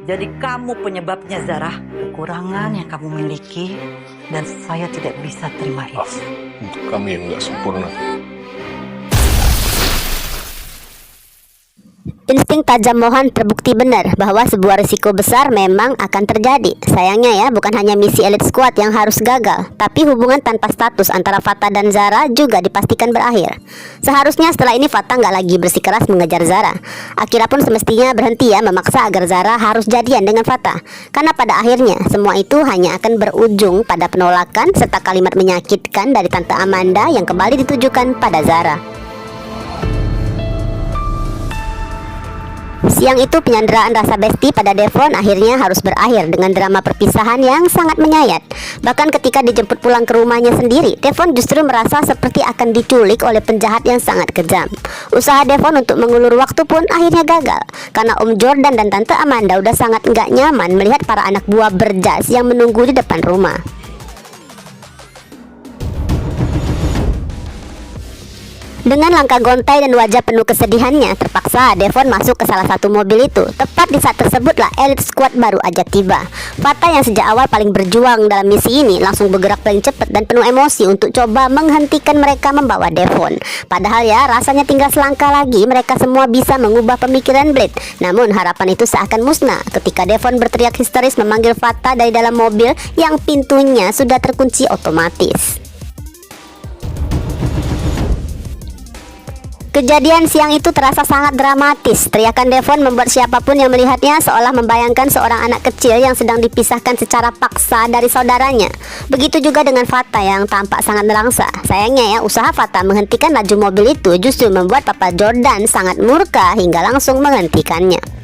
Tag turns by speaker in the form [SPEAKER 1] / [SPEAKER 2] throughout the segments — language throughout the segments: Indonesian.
[SPEAKER 1] Jadi kamu penyebabnya, Zara. Kekurangan yang kamu miliki dan saya tidak bisa terima itu.
[SPEAKER 2] Maaf, untuk kami yang nggak sempurna.
[SPEAKER 3] Insting tajam Mohan terbukti benar bahwa sebuah risiko besar memang akan terjadi. Sayangnya ya, bukan hanya misi Elite Squad yang harus gagal, tapi hubungan tanpa status antara Fatah dan Zara juga dipastikan berakhir. Seharusnya setelah ini Fatah nggak lagi bersikeras mengejar Zara. Akira pun semestinya berhenti ya memaksa agar Zara harus jadian dengan Fatah. Karena pada akhirnya semua itu hanya akan berujung pada penolakan serta kalimat menyakitkan dari Tante Amanda yang kembali ditujukan pada Zara. Siang itu penyanderaan rasa besti pada Devon akhirnya harus berakhir dengan drama perpisahan yang sangat menyayat. Bahkan ketika dijemput pulang ke rumahnya sendiri, Devon justru merasa seperti akan diculik oleh penjahat yang sangat kejam. Usaha Devon untuk mengulur waktu pun akhirnya gagal, karena Om Jordan dan Tante Amanda udah sangat nggak nyaman melihat para anak buah berjas yang menunggu di depan rumah. Dengan langkah gontai dan wajah penuh kesedihannya, terpaksa Devon masuk ke salah satu mobil itu. Tepat di saat tersebutlah Elite Squad baru aja tiba. Fatah yang sejak awal paling berjuang dalam misi ini langsung bergerak paling cepat dan penuh emosi untuk coba menghentikan mereka membawa Devon. Padahal ya, rasanya tinggal selangkah lagi mereka semua bisa mengubah pemikiran Blade. Namun harapan itu seakan musnah ketika Devon berteriak histeris memanggil Fatah dari dalam mobil yang pintunya sudah terkunci otomatis. Kejadian siang itu terasa sangat dramatis. Teriakan Devon membuat siapapun yang melihatnya seolah membayangkan seorang anak kecil yang sedang dipisahkan secara paksa dari saudaranya. Begitu juga dengan Fatah yang tampak sangat nelangsa. Sayangnya ya, usaha Fatah menghentikan laju mobil itu justru membuat Papa Jordan sangat murka hingga langsung menghentikannya.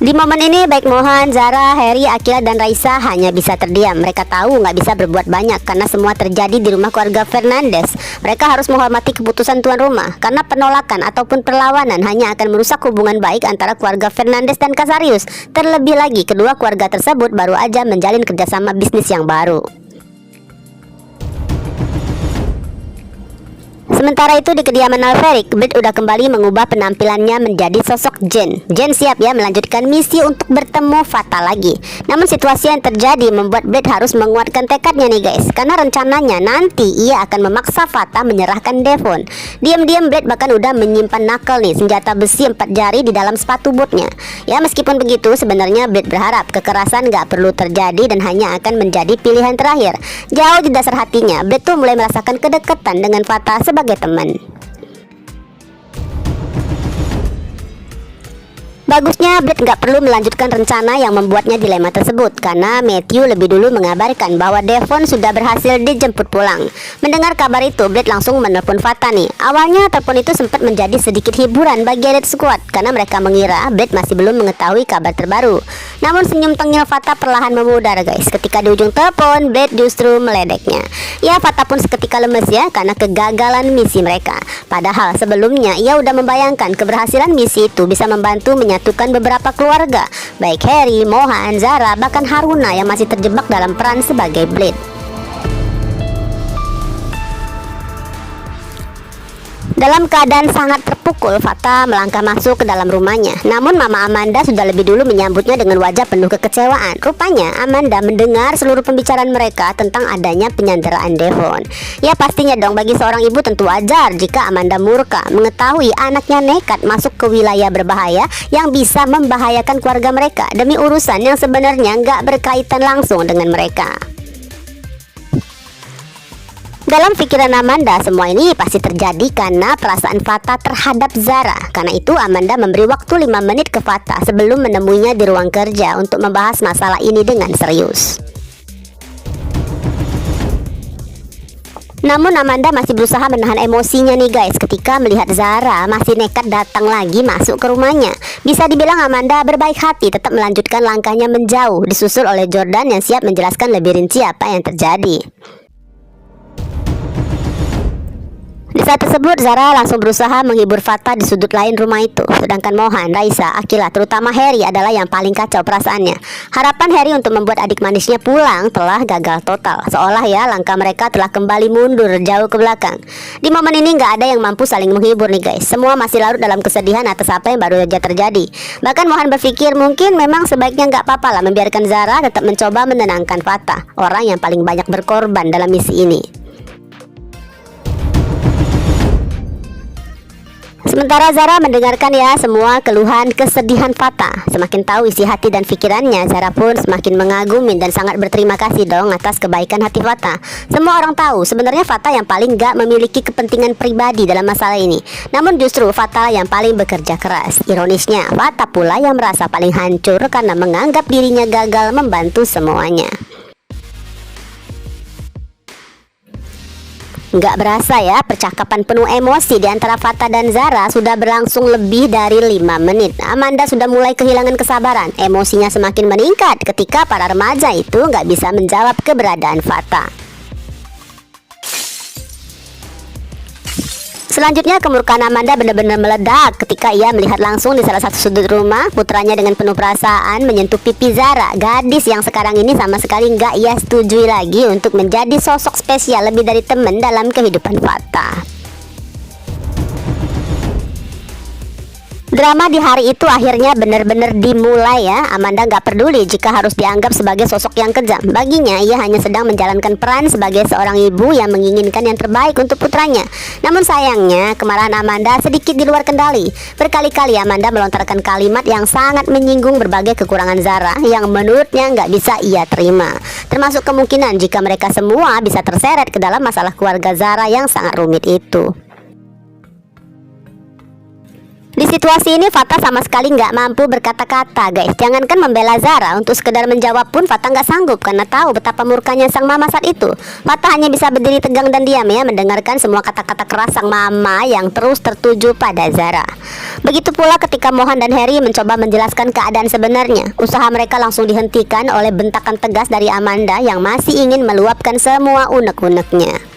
[SPEAKER 3] Di momen ini baik Mohan, Zara, Harry, Akila, dan Raisa hanya bisa terdiam. Mereka tahu nggak bisa berbuat banyak karena semua terjadi di rumah keluarga Fernandes. Mereka harus menghormati keputusan tuan rumah, karena penolakan ataupun perlawanan hanya akan merusak hubungan baik antara keluarga Fernandes dan Casarius. Terlebih lagi kedua keluarga tersebut baru aja menjalin kerjasama bisnis yang baru. Sementara itu di kediaman Alferic, Blade udah kembali mengubah penampilannya menjadi sosok Jen. Jen siap ya melanjutkan misi untuk bertemu Fatah lagi. Namun situasi yang terjadi membuat Blade harus menguatkan tekadnya nih guys, karena rencananya nanti ia akan memaksa Fatah menyerahkan Devon. Diam-diam Blade bahkan udah menyimpan knuckle nih, senjata besi 4 jari di dalam sepatu bootnya. Ya meskipun begitu, sebenarnya Blade berharap kekerasan gak perlu terjadi dan hanya akan menjadi pilihan terakhir. Jauh di dasar hatinya, Blade tuh mulai merasakan kedekatan dengan Fatah sebagai teman. Bagusnya Blade nggak perlu melanjutkan rencana yang membuatnya dilema tersebut, karena Matthew lebih dulu mengabarkan bahwa Devon sudah berhasil dijemput pulang. Mendengar kabar itu, Blade langsung menelpon Fatah nih. Awalnya telepon itu sempat menjadi sedikit hiburan bagi Elite Squad, karena mereka mengira Blade masih belum mengetahui kabar terbaru. Namun senyum tengil Fatah perlahan memudar guys, ketika di ujung telepon Blade justru meledeknya. Ya Fatah pun seketika lemes ya, karena kegagalan misi mereka. Padahal sebelumnya ia udah membayangkan keberhasilan misi itu bisa membantu menyatukan beberapa keluarga, baik Harry, Mohan, Zara, bahkan Haruna yang masih terjebak dalam peran sebagai Blade. Dalam keadaan sangat terpukul, Fatah melangkah masuk ke dalam rumahnya. Namun Mama Amanda sudah lebih dulu menyambutnya dengan wajah penuh kekecewaan. Rupanya Amanda mendengar seluruh pembicaraan mereka tentang adanya penyanderaan Devon. Ya pastinya dong, bagi seorang ibu tentu wajar jika Amanda murka mengetahui anaknya nekat masuk ke wilayah berbahaya yang bisa membahayakan keluarga mereka demi urusan yang sebenarnya nggak berkaitan langsung dengan mereka. Dalam pikiran Amanda, semua ini pasti terjadi karena perasaan Fatah terhadap Zara. Karena itu Amanda memberi waktu 5 menit ke Fatah sebelum menemuinya di ruang kerja untuk membahas masalah ini dengan serius. Namun Amanda masih berusaha menahan emosinya nih guys, ketika melihat Zara masih nekat datang lagi masuk ke rumahnya. Bisa dibilang Amanda berbaik hati tetap melanjutkan langkahnya menjauh, disusul oleh Jordan yang siap menjelaskan lebih rinci apa yang terjadi. Di saat tersebut, Zara langsung berusaha menghibur Fatah di sudut lain rumah itu. Sedangkan Mohan, Raisa, Akila, terutama Harry adalah yang paling kacau perasaannya. Harapan Harry untuk membuat adik manisnya pulang telah gagal total. Seolah ya langkah mereka telah kembali mundur jauh ke belakang. Di momen ini nggak ada yang mampu saling menghibur nih guys. Semua masih larut dalam kesedihan atas apa yang baru saja terjadi. Bahkan Mohan berpikir mungkin memang sebaiknya nggak apa-apa lah membiarkan Zara tetap mencoba menenangkan Fatah, orang yang paling banyak berkorban dalam misi ini. Sementara Zara mendengarkan ya semua keluhan kesedihan Fatah. Semakin tahu isi hati dan pikirannya, Zara pun semakin mengagumi dan sangat berterima kasih dong atas kebaikan hati Fatah. Semua orang tahu sebenarnya Fatah yang paling gak memiliki kepentingan pribadi dalam masalah ini. Namun justru Fatah yang paling bekerja keras. Ironisnya, Fatah pula yang merasa paling hancur karena menganggap dirinya gagal membantu semuanya. Nggak berasa ya, percakapan penuh emosi di antara Fatah dan Zara sudah berlangsung lebih dari 5 menit. Amanda sudah mulai kehilangan kesabaran. Emosinya semakin meningkat ketika para remaja itu nggak bisa menjawab keberadaan Fatah. Selanjutnya kemurkaan Amanda benar-benar meledak ketika ia melihat langsung di salah satu sudut rumah putranya dengan penuh perasaan menyentuh pipi Zara, gadis yang sekarang ini sama sekali nggak ia setujui lagi untuk menjadi sosok spesial lebih dari teman dalam kehidupan Fatah. Drama di hari itu akhirnya benar-benar dimulai ya. Amanda nggak peduli jika harus dianggap sebagai sosok yang kejam. Baginya ia hanya sedang menjalankan peran sebagai seorang ibu yang menginginkan yang terbaik untuk putranya. Namun sayangnya kemarahan Amanda sedikit di luar kendali. Berkali-kali Amanda melontarkan kalimat yang sangat menyinggung berbagai kekurangan Zara yang menurutnya nggak bisa ia terima. Termasuk kemungkinan jika mereka semua bisa terseret ke dalam masalah keluarga Zara yang sangat rumit itu. Di situasi ini Fatah sama sekali nggak mampu berkata-kata guys. Jangankan membela Zara, untuk sekedar menjawab pun Fatah nggak sanggup karena tahu betapa murkanya sang mama saat itu. Fatah hanya bisa berdiri tegang dan diam ya, mendengarkan semua kata-kata keras sang mama yang terus tertuju pada Zara. Begitu pula ketika Mohan dan Harry mencoba menjelaskan keadaan sebenarnya. Usaha mereka langsung dihentikan oleh bentakan tegas dari Amanda yang masih ingin meluapkan semua unek-uneknya.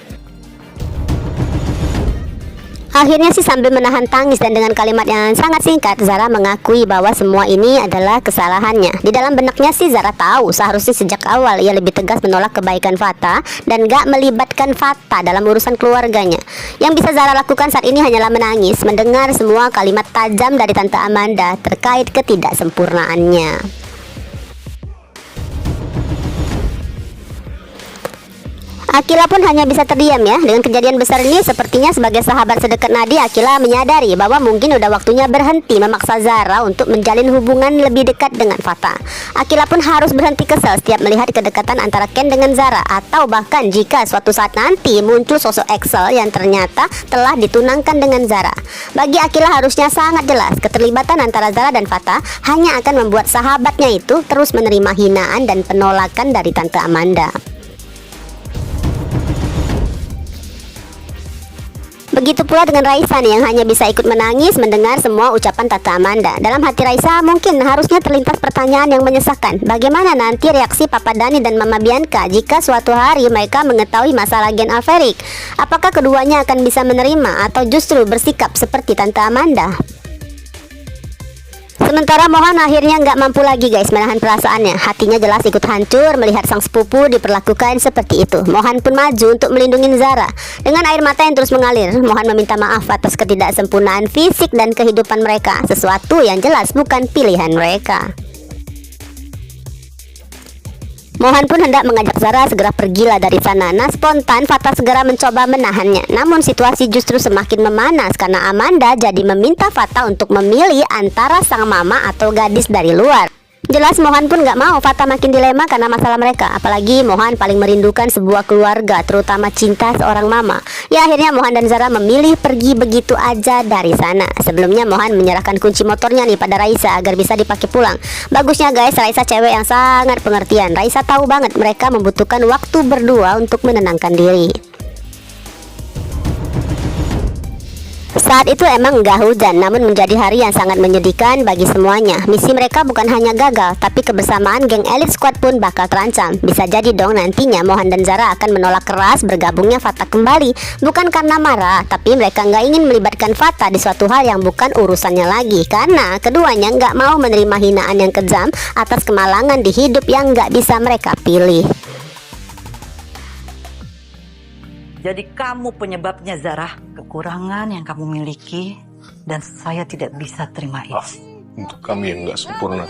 [SPEAKER 3] Akhirnya sih sambil menahan tangis dan dengan kalimat yang sangat singkat, Zara mengakui bahwa semua ini adalah kesalahannya. Di dalam benaknya sih Zara tahu seharusnya sejak awal ia lebih tegas menolak kebaikan Fatah dan gak melibatkan Fatah dalam urusan keluarganya. Yang bisa Zara lakukan saat ini hanyalah menangis mendengar semua kalimat tajam dari Tante Amanda terkait ketidaksempurnaannya. Akila pun hanya bisa terdiam ya. Dengan kejadian besar ini, sepertinya sebagai sahabat sedekat nadi, Akila menyadari bahwa mungkin udah waktunya berhenti memaksa Zara untuk menjalin hubungan lebih dekat dengan Fatah. Akila pun harus berhenti kesal setiap melihat kedekatan antara Ken dengan Zara, atau bahkan jika suatu saat nanti muncul sosok Excel yang ternyata telah ditunangkan dengan Zara. Bagi Akila harusnya sangat jelas keterlibatan antara Zara dan Fatah hanya akan membuat sahabatnya itu terus menerima hinaan dan penolakan dari Tante Amanda. Begitu pula dengan Raisa nih yang hanya bisa ikut menangis mendengar semua ucapan Tante Amanda. Dalam hati Raisa mungkin harusnya terlintas pertanyaan yang menyesakan. Bagaimana nanti reaksi Papa Dani dan Mama Bianca jika suatu hari mereka mengetahui masalah Gen Alferic? Apakah keduanya akan bisa menerima atau justru bersikap seperti Tante Amanda? Sementara Mohan akhirnya nggak mampu lagi guys menahan perasaannya. Hatinya jelas ikut hancur melihat sang sepupu diperlakukan seperti itu. Mohan pun maju untuk melindungi Zara. Dengan air mata yang terus mengalir, Mohan meminta maaf atas ketidaksempurnaan fisik dan kehidupan mereka. Sesuatu yang jelas bukan pilihan mereka. Mohan pun hendak mengajak Zara segera pergilah dari sana. Nah, spontan Fatah segera mencoba menahannya. Namun situasi justru semakin memanas karena Amanda jadi meminta Fatah untuk memilih antara sang mama atau gadis dari luar. Jelas Mohan pun gak mau Fatah makin dilema karena masalah mereka. Apalagi Mohan paling merindukan sebuah keluarga, terutama cinta seorang mama. Ya akhirnya Mohan dan Zara memilih pergi begitu aja dari sana. Sebelumnya Mohan menyerahkan kunci motornya nih pada Raisa agar bisa dipakai pulang. Bagusnya guys, Raisa cewek yang sangat pengertian. Raisa tahu banget mereka membutuhkan waktu berdua untuk menenangkan diri. Saat itu emang nggak hujan, namun menjadi hari yang sangat menyedihkan bagi semuanya. Misi mereka bukan hanya gagal, tapi kebersamaan geng elit squad pun bakal terancam. Bisa jadi dong nantinya Mohan dan Zara akan menolak keras bergabungnya Fatah kembali. Bukan karena marah, tapi mereka nggak ingin melibatkan Fatah di suatu hal yang bukan urusannya lagi. Karena keduanya nggak mau menerima hinaan yang kejam atas kemalangan di hidup yang nggak bisa mereka pilih.
[SPEAKER 1] Jadi kamu penyebabnya, Zara. Kekurangan yang kamu miliki dan saya tidak bisa terima itu.
[SPEAKER 2] Maaf untuk kami yang nggak sempurna.